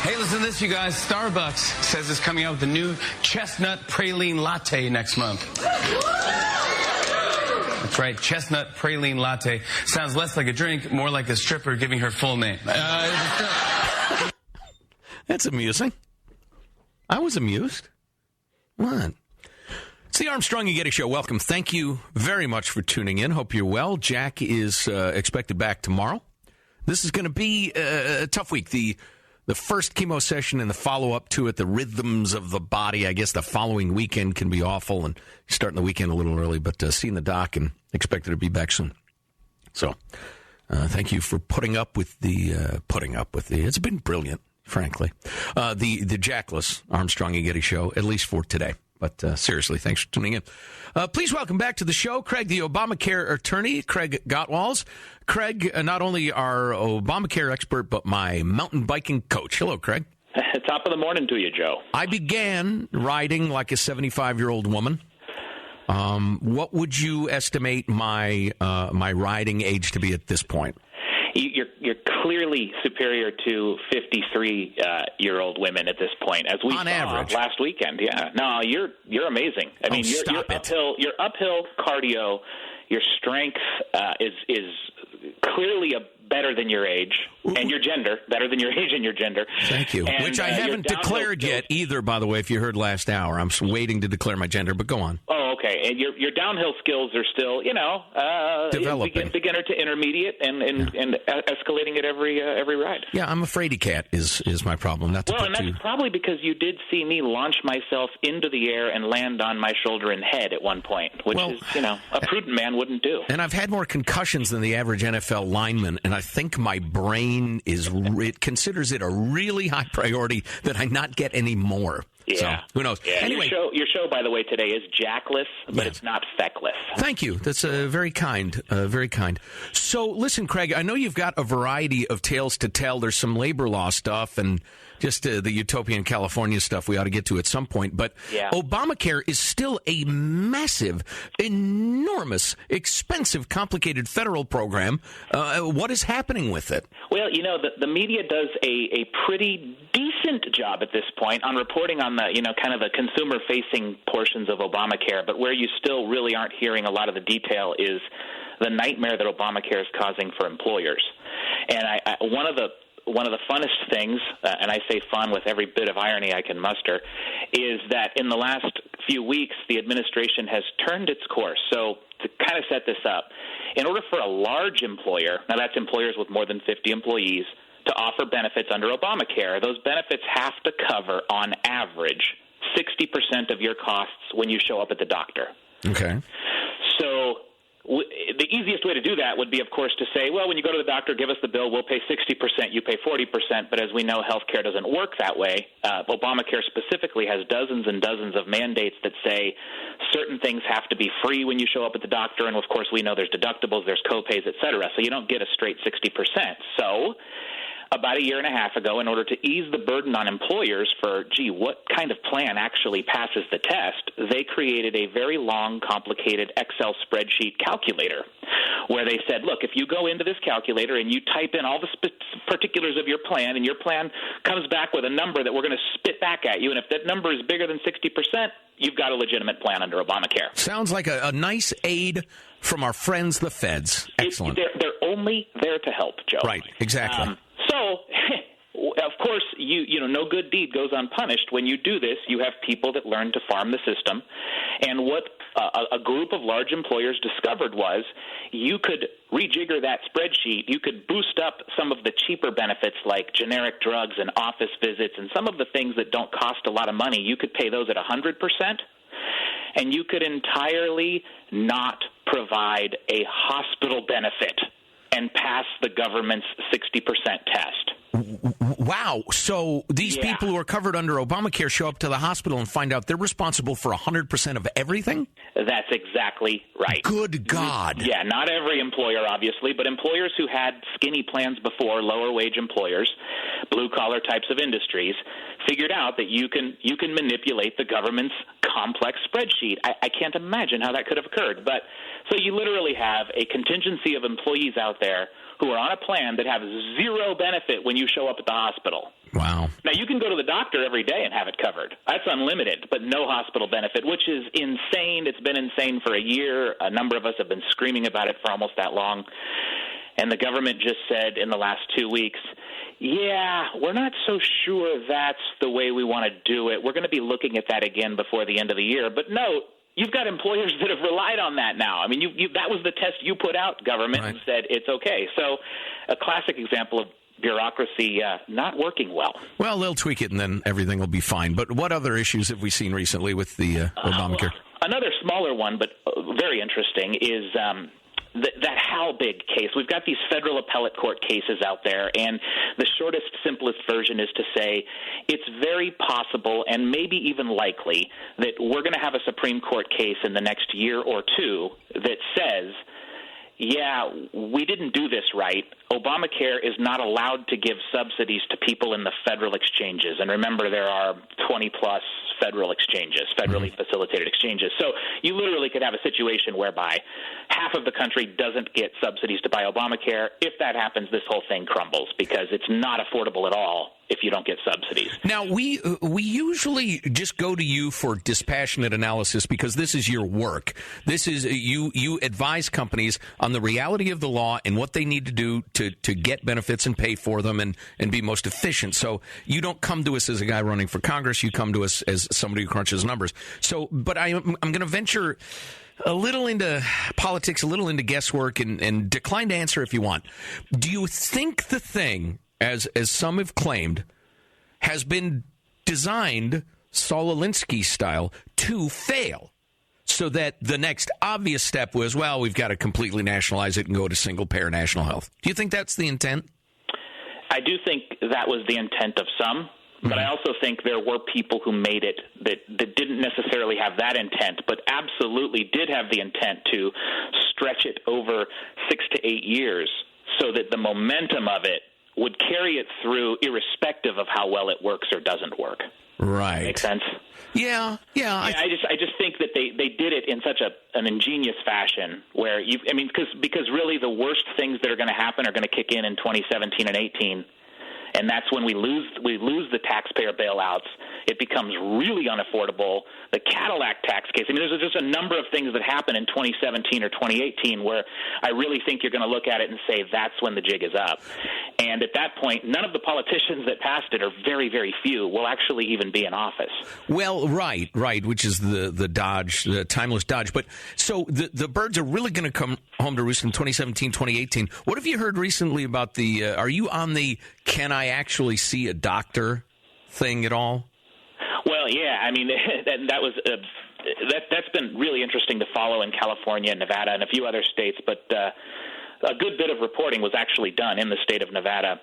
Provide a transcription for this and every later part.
Hey, listen to this, you guys. Starbucks says it's coming out with a new chestnut praline latte next month. That's right, chestnut praline latte. Sounds less like a drink, more like a stripper giving her full name. That's amusing. I was amused. What? It's the Armstrong and Getty Show. Welcome. Thank you very much for tuning in. Hope you're well. Jack is expected back tomorrow. This is going to be a tough week. The first chemo session and the follow-up to it, the rhythms of the body, I guess the following weekend can be awful, and starting the weekend a little early, but seeing the doc and expected to be back soon. So thank you for putting up with the, it's been brilliant, frankly, the Jackless Armstrong and Getty Show, at least for today. But seriously, thanks for tuning in. Please welcome back to the show, Craig, the Obamacare attorney, Craig Gottwals. Craig, not only our Obamacare expert, but my mountain biking coach. Hello, Craig. Top of the morning to you, Joe. I began riding like a 75-year-old woman. What would you estimate my riding age to be at this point? You're clearly superior to 53-year-old women at this point, as we on saw average last weekend. Yeah, no, you're amazing. I mean, your uphill cardio, your strength is clearly better than your age and your gender, better than your age and your gender. Thank you. And, which I haven't declared yet either, by the way, if you heard last hour. I'm waiting to declare my gender, but go on. Oh, okay. And your downhill skills are still, developing. Beginner to intermediate and escalating at every ride. Yeah, I'm a fraidy cat is my problem. Not to well, and that's probably because you did see me launch myself into the air and land on my shoulder and head at one point, which is, a prudent man wouldn't do. And I've had more concussions than the average NFL lineman, and I think my brain it considers it a really high priority that I not get any more. Yeah. So, who knows? Yeah. Anyway, your show, by the way, today is Jackless, but It's not feckless. Thank you. That's very kind. Very kind. So, listen, Craig, I know you've got a variety of tales to tell. There's some labor law stuff and just the utopian California stuff we ought to get to at some point. But Obamacare is still a massive, enormous, expensive, complicated federal program. What is happening with it? Well, the media does a pretty decent job at this point on reporting on the, kind of the consumer-facing portions of Obamacare. But where you still really aren't hearing a lot of the detail is the nightmare that Obamacare is causing for employers. And one of the funnest things, and I say fun with every bit of irony I can muster, is that in the last few weeks, the administration has turned its course. So to kind of set this up, in order for a large employer, now that's employers with more than 50 employees, to offer benefits under Obamacare, those benefits have to cover, on average, 60% of your costs when you show up at the doctor. Okay. So the easiest way to do that would be, of course, to say, well, when you go to the doctor, give us the bill, we'll pay 60%, you pay 40%. But as we know, health care doesn't work that way. Obamacare specifically has dozens and dozens of mandates that say certain things have to be free when you show up at the doctor. And, of course, we know there's deductibles, there's co-pays, et cetera. So you don't get a straight 60%. So about a year and a half ago, in order to ease the burden on employers for, what kind of plan actually passes the test, they created a very long, complicated Excel spreadsheet calculator where they said, look, if you go into this calculator and you type in all the particulars of your plan and your plan comes back with a number that we're going to spit back at you, and if that number is bigger than 60%, you've got a legitimate plan under Obamacare. Sounds like a nice aid from our friends, the feds. Excellent. They're only there to help, Joe. Right, exactly. So, of course, no good deed goes unpunished. When you do this, you have people that learn to farm the system. And what a group of large employers discovered was you could rejigger that spreadsheet. You could boost up some of the cheaper benefits like generic drugs and office visits and some of the things that don't cost a lot of money. You could pay those at 100%. And you could entirely not provide a hospital benefit and pass the government's 60% test. Wow. So these people who are covered under Obamacare show up to the hospital and find out they're responsible for 100% of everything? That's exactly right. Good God. Yeah, not every employer, obviously, but employers who had skinny plans before, lower-wage employers, blue-collar types of industries, figured out that you can manipulate the government's complex spreadsheet. I can't imagine how that could have occurred. But so you literally have a contingency of employees out there who are on a plan that have zero benefit when you show up at the hospital. Wow. Now, you doctor every day and have it covered. That's unlimited, but no hospital benefit, which is insane. It's been insane for a year. A number of us have been screaming about it for almost that long. And the government just said in the last 2 weeks, yeah, we're not so sure that's the way we want to do it. We're going to be looking at that again before the end of the year. But note, you've got employers that have relied on that now. I mean, that was the test you put out, government, right, and said it's okay. So a classic example of bureaucracy not working well. Well, they'll tweak it and then everything will be fine. But what other issues have we seen recently with the Obamacare? Another smaller one, but very interesting, is that how big case. We've got these federal appellate court cases out there, and the shortest, simplest version is to say it's very possible and maybe even likely that we're going to have a Supreme Court case in the next year or two that says, yeah, we didn't do this right. Obamacare is not allowed to give subsidies to people in the federal exchanges. And remember, there are 20-plus federal exchanges, federally facilitated exchanges. So you literally could have a situation whereby half of the country doesn't get subsidies to buy Obamacare. If that happens, this whole thing crumbles because it's not affordable at all if you don't get subsidies. Now, we usually just go to you for dispassionate analysis because this is your work. This is you advise companies on the reality of the law and what they need to do to get benefits and pay for them and be most efficient. So you don't come to us as a guy running for Congress. You come to us as somebody who crunches numbers. So, but I'm going to venture a little into politics, a little into guesswork, and decline to answer if you want. Do you think the thing, as some have claimed, has been designed Saul Alinsky style to fail, so that the next obvious step was, well, we've got to completely nationalize it and go to single-payer national health? Do you think that's the intent? I do think that was the intent of some, but I also think there were people who made it that didn't necessarily have that intent, but absolutely did have the intent to stretch it over 6 to 8 years so that the momentum of it would carry it through irrespective of how well it works or doesn't work. Right. Make sense? Yeah. I just think that they did it in such an ingenious fashion where because really the worst things that are going to happen are going to kick in 2017 and 18. And that's when we lose the taxpayer bailouts. It becomes really unaffordable. The Cadillac tax case. I mean, there's just a number of things that happen in 2017 or 2018 where I really think you're going to look at it and say that's when the jig is up. And at that point, none of the politicians that passed it, or very, very few, will actually even be in office. Well, right, which is the dodge, the timeless dodge. But so the birds are really going to come home to roost in 2017, 2018. What have you heard recently about are you on the can I actually see a doctor thing at all? Well, yeah. I mean, that's been really interesting to follow in California, Nevada, and a few other states. But a good bit of reporting was actually done in the state of Nevada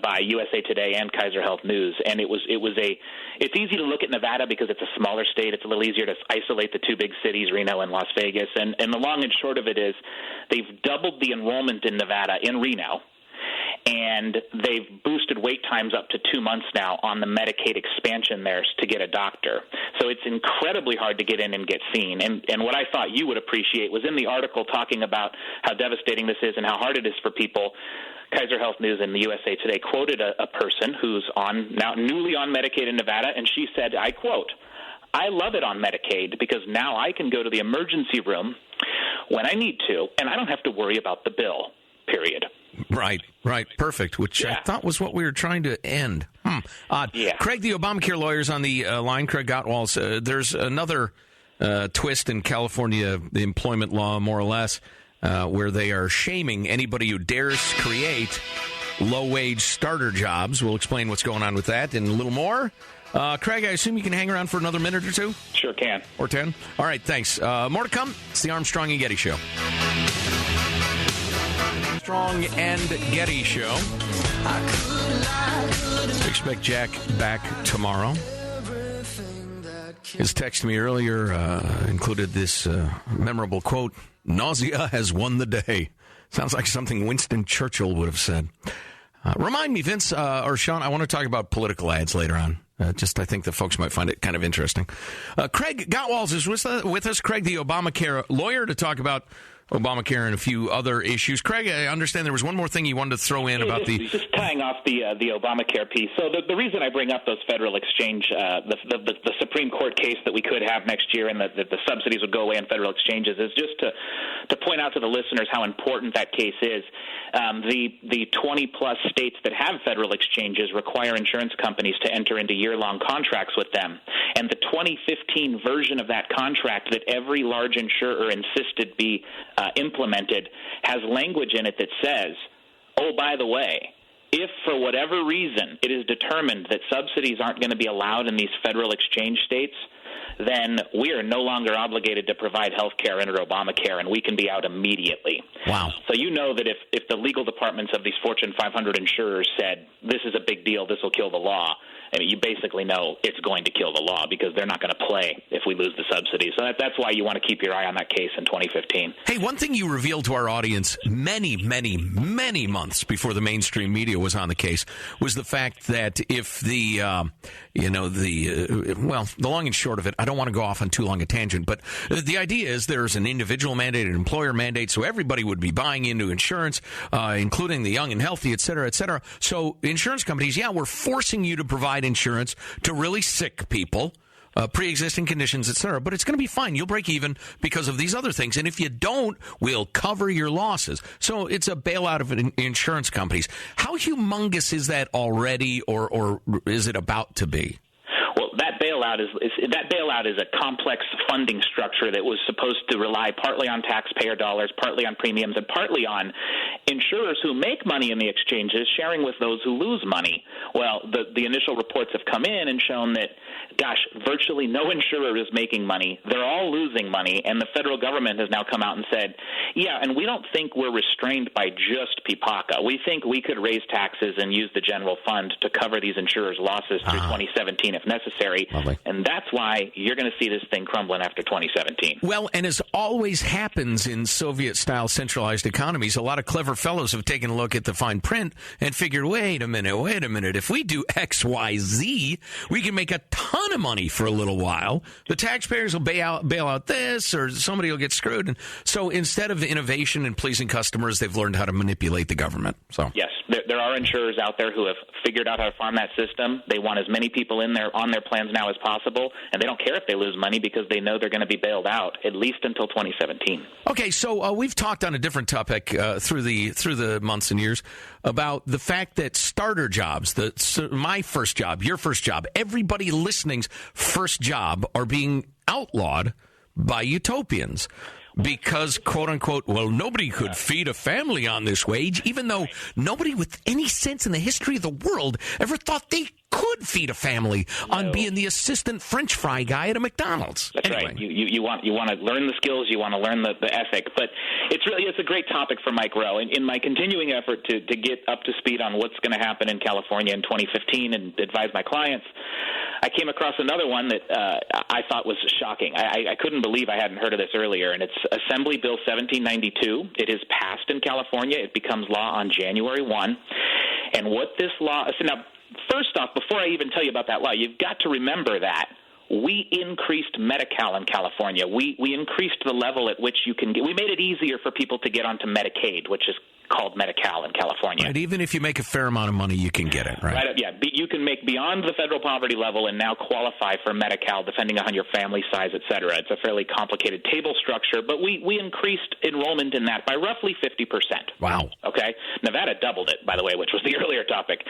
by USA Today and Kaiser Health News, and it's easy to look at Nevada because it's a smaller state. It's a little easier to isolate the two big cities, Reno and Las Vegas. And the long and short of it is they've doubled the enrollment in Nevada, in Reno. And they've boosted wait times up to 2 months now on the Medicaid expansion there to get a doctor. So it's incredibly hard to get in and get seen. And what I thought you would appreciate was in the article talking about how devastating this is and how hard it is for people. Kaiser Health News and the USA Today quoted a person who's now newly on Medicaid in Nevada, and she said, I quote, "I love it on Medicaid because now I can go to the emergency room when I need to, and I don't have to worry about the bill, period." Right. Perfect, which I thought was what we were trying to end. Odd. Yeah. Craig, the Obamacare lawyer's on the line. Craig Gottwals, there's another twist in California, the employment law, more or less, where they are shaming anybody who dares create low-wage starter jobs. We'll explain what's going on with that and a little more. Craig, I assume you can hang around for another minute or two? Sure can. Or 10? All right, thanks. More to come. It's the Armstrong and Getty Show. Armstrong and Getty Show. Expect Jack back tomorrow. His text to me earlier included this memorable quote, "Nausea has won the day." Sounds like something Winston Churchill would have said. Remind me, Vince or Sean, I want to talk about political ads later on. I think the folks might find it kind of interesting. Craig Gottwals is with us. Craig, the Obamacare lawyer, to talk about Obamacare and a few other issues. Craig, I understand there was one more thing you wanted to throw in about just tying off the Obamacare piece. So the reason I bring up those federal exchange, the Supreme Court case that we could have next year, and that the subsidies would go away in federal exchanges, is just to point out to the listeners how important that case is. The 20-plus states that have federal exchanges require insurance companies to enter into year-long contracts with them. And the 2015 version of that contract that every large insurer insisted be implemented has language in it that says, oh, by the way, if for whatever reason it is determined that subsidies aren't going to be allowed in these federal exchange states, then we are no longer obligated to provide health care under Obamacare, and we can be out immediately. Wow. So you know that if the legal departments of these Fortune 500 insurers said, this is a big deal, this will kill the law, I mean, you basically know it's going to kill the law because they're not going to play if we lose the subsidy. So that's why you want to keep your eye on that case in 2015. Hey, one thing you revealed to our audience many, many, many months before the mainstream media was on the case was the fact that if the long and short of it, I don't want to go off on too long a tangent, but the idea is there's an individual mandate, an employer mandate, so everybody would be buying into insurance, including the young and healthy, et cetera, et cetera. So insurance companies, we're forcing you to provide insurance to really sick people, pre-existing conditions, et cetera, but it's going to be fine. You'll break even because of these other things, and if you don't, we'll cover your losses. So it's a bailout of insurance companies. How humongous is that already, or is it about to be? Well, that bailout is a complex funding structure that was supposed to rely partly on taxpayer dollars, partly on premiums, and partly on insurers who make money in the exchanges sharing with those who lose money. Well, the initial reports have come in and shown that, virtually no insurer is making money. They're all losing money, and the federal government has now come out and said, and we don't think we're restrained by just PPACA. We think we could raise taxes and use the general fund to cover these insurers' losses through 2017 if necessary. Lovely. And that's why you're going to see this thing crumbling after 2017. Well, and as always happens in Soviet-style centralized economies, a lot of clever fellows have taken a look at the fine print and figured, wait a minute, if we do X, Y, Z, we can make a ton of money for a little while. The taxpayers will bail out this, or somebody will get screwed. And so instead of innovation and pleasing customers, they've learned how to manipulate the government. So yes, there are insurers out there who have figured out how to farm that system. They want as many people on their plans now as possible, and they don't care if they lose money because they know they're going to be bailed out at least until 2017. Okay, so we've talked on a different topic through the months and years about the fact that starter jobs, my first job, your first job, everybody listening's first job are being outlawed by utopians. Because, quote unquote, nobody could feed a family on this wage, even though nobody with any sense in the history of the world ever thought they could feed a family on being the assistant French fry guy at a McDonald's. That's anyway. Right. You want to learn the skills, you want to learn the ethic, but it's a great topic for Mike Rowe. In my continuing effort to get up to speed on what's going to happen in California in 2015 and advise my clients, I came across another one that I thought was shocking. I couldn't believe I hadn't heard of this earlier, and it's Assembly Bill 1792. It is passed in California. It becomes law on January 1. And what this law – now, first off, before I even tell you about that law, you've got to remember that we increased Medi-Cal in California. We increased the level at which you can get – we made it easier for people to get onto Medicaid, which is called Medi-Cal in California. Right, even if you make a fair amount of money, you can get it, right? Yeah, you can make beyond the federal poverty level and now qualify for Medi-Cal depending on your family size, et cetera. It's a fairly complicated table structure, but we increased enrollment in that by roughly 50%. Wow. Okay? Nevada doubled it, by the way, which was the earlier topic.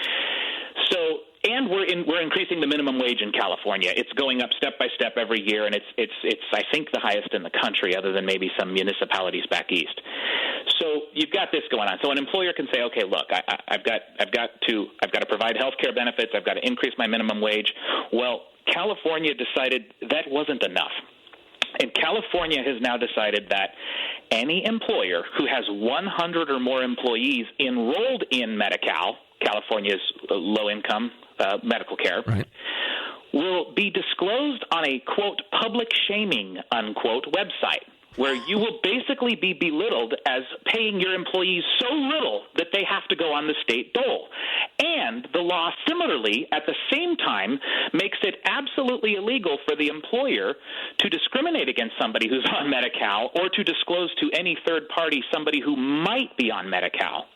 So, and we're increasing the minimum wage in California. It's going up step by step every year, and it's I think the highest in the country, other than maybe some municipalities back east. So you've got this going on. So an employer can say, okay, look, I've got to provide health care benefits. I've got to increase my minimum wage. Well, California decided that wasn't enough. And California has now decided that any employer who has 100 or more employees enrolled in Medi-Cal, California's low-income medical care, right, will be disclosed on a, quote, public shaming, unquote, website, where you will basically be belittled as paying your employees so little that they have to go on the state dole. And And the law similarly, at the same time, makes it absolutely illegal for the employer to discriminate against somebody who's on Medi-Cal or to disclose to any third party somebody who might be on Medi-Cal.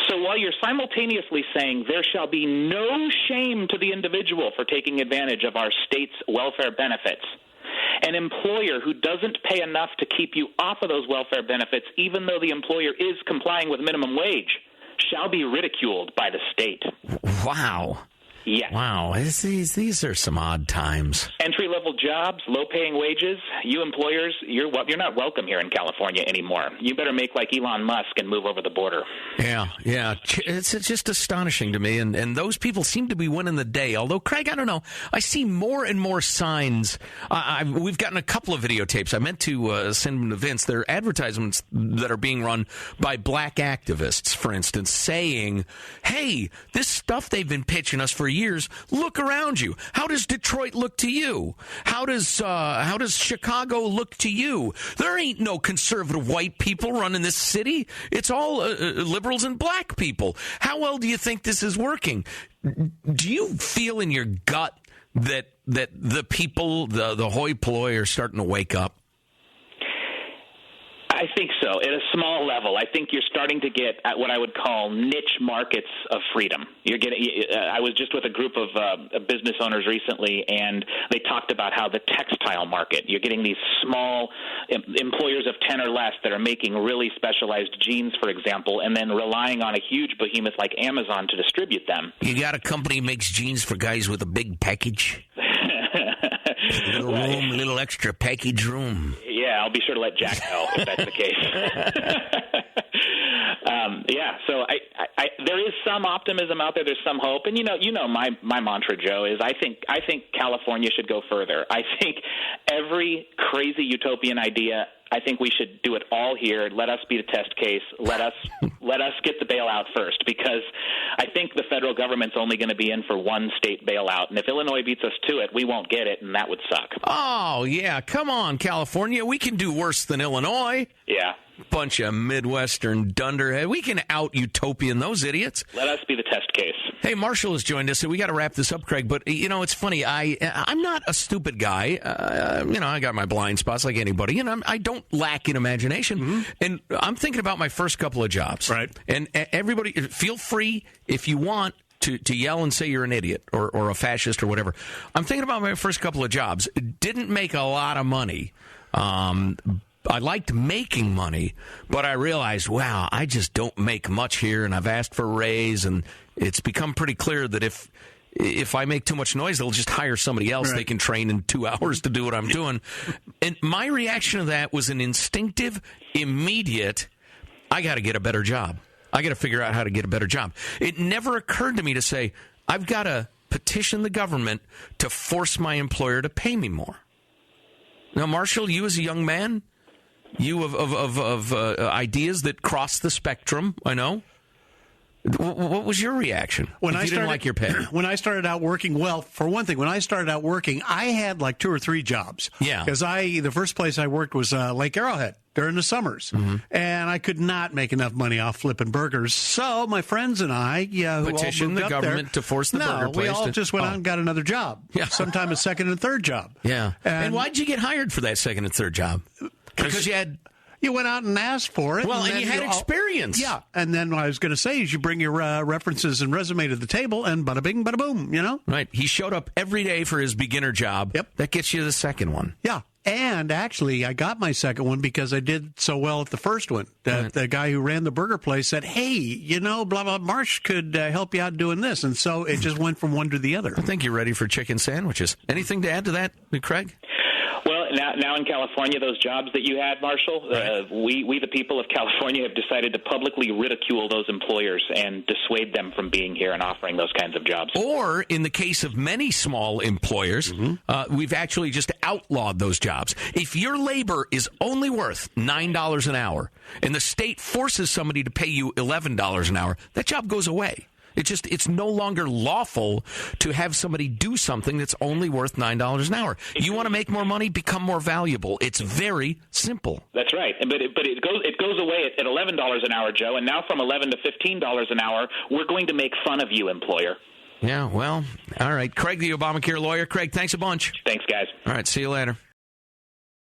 So while you're simultaneously saying there shall be no shame to the individual for taking advantage of our state's welfare benefits, an employer who doesn't pay enough to keep you off of those welfare benefits, even though the employer is complying with minimum wage, shall be ridiculed by the state. Wow. Yes. Wow. These are some odd times. Entry-level jobs, low-paying wages. You employers, you're not welcome here in California anymore. You better make like Elon Musk and move over the border. Yeah. It's just astonishing to me, and those people seem to be winning the day. Although, Craig, I don't know. I see more and more signs. We've gotten a couple of videotapes. I meant to send them to Vince. They're advertisements that are being run by black activists, for instance, saying, hey, this stuff they've been pitching us for years, look around you. How does Detroit look to you? How does Chicago look to you? There ain't no conservative white people running this city. It's all liberals and black people. How well do you think this is working? Do you feel in your gut that the people, the hoi polloi, are starting to wake up? I think so. At a small level, I think you're starting to get at what I would call niche markets of freedom. I was just with a group of business owners recently, and they talked about how the textile market, you're getting these small employers of 10 or less that are making really specialized jeans, for example, and then relying on a huge behemoth like Amazon to distribute them. You got a company that makes jeans for guys with a big package? Little extra package room. Yeah, I'll be sure to let Jack know if that's the case. So there is some optimism out there. There's some hope, and you know my mantra, Joe, is I think California should go further. I think every crazy utopian idea, I think we should do it all here. Let us be the test case. Let us get the bailout first, because I think the federal government's only going to be in for one state bailout, and if Illinois beats us to it, we won't get it, and that would suck. Oh yeah, come on, California, we can do worse than Illinois. Yeah. Bunch of Midwestern dunderhead. We can out-utopian those idiots. Let us be the test case. Hey, Marshall has joined us, so we got to wrap this up, Craig. But, it's funny. I'm not a stupid guy. I got my blind spots like anybody, and I don't lack in imagination. Mm-hmm. And I'm thinking about my first couple of jobs. Right. And everybody, feel free, if you want, to yell and say you're an idiot or a fascist or whatever. I'm thinking about my first couple of jobs. Didn't make a lot of money. I liked making money, but I realized, wow, I just don't make much here, and I've asked for a raise, and it's become pretty clear that if I make too much noise, they'll just hire somebody else. Right. They can train in 2 hours to do what I'm doing. And my reaction to that was an instinctive, immediate, I got to get a better job. I got to figure out how to get a better job. It never occurred to me to say, I've got to petition the government to force my employer to pay me more. Now, Marshall, you as a young man, you of ideas that cross the spectrum, I know. What was your reaction when you didn't like your pay? When I started out working, well, for one thing, when I started out working, I had like 2 or 3 jobs. Yeah. Because the first place I worked was Lake Arrowhead during the summers. Mm-hmm. And I could not make enough money off flipping burgers. So my friends and I, who petitioned the government to force the burger place. We all just went out and got another job. Yeah. Sometime a second and third job. Yeah. And why'd you get hired for that second and third job? Because you went out and asked for it. Well, and you had experience. Yeah. And then what I was going to say is you bring your references and resume to the table, and bada bing, bada boom, Right. He showed up every day for his beginner job. Yep. That gets you the second one. Yeah. And actually, I got my second one because I did so well at the first one. The guy who ran the burger place said, hey, blah, blah, Marsh could help you out doing this. And so it just went from one to the other. I think you're ready for chicken sandwiches. Anything to add to that, Craig? Well, now in California, those jobs that you had, Marshall, we the people of California have decided to publicly ridicule those employers and dissuade them from being here and offering those kinds of jobs. Or, in the case of many small employers, we've actually just outlawed those jobs. If your labor is only worth $9 an hour and the state forces somebody to pay you $11 an hour, that job goes away. It's no longer lawful to have somebody do something that's only worth $9 an hour. You want to make more money, become more valuable. It's very simple. That's right. But it goes away at $11 an hour, Joe, and now from $11 to $15 an hour, we're going to make fun of you, employer. Yeah, well, all right. Craig, the Obamacare lawyer. Craig, thanks a bunch. Thanks, guys. All right, see you later.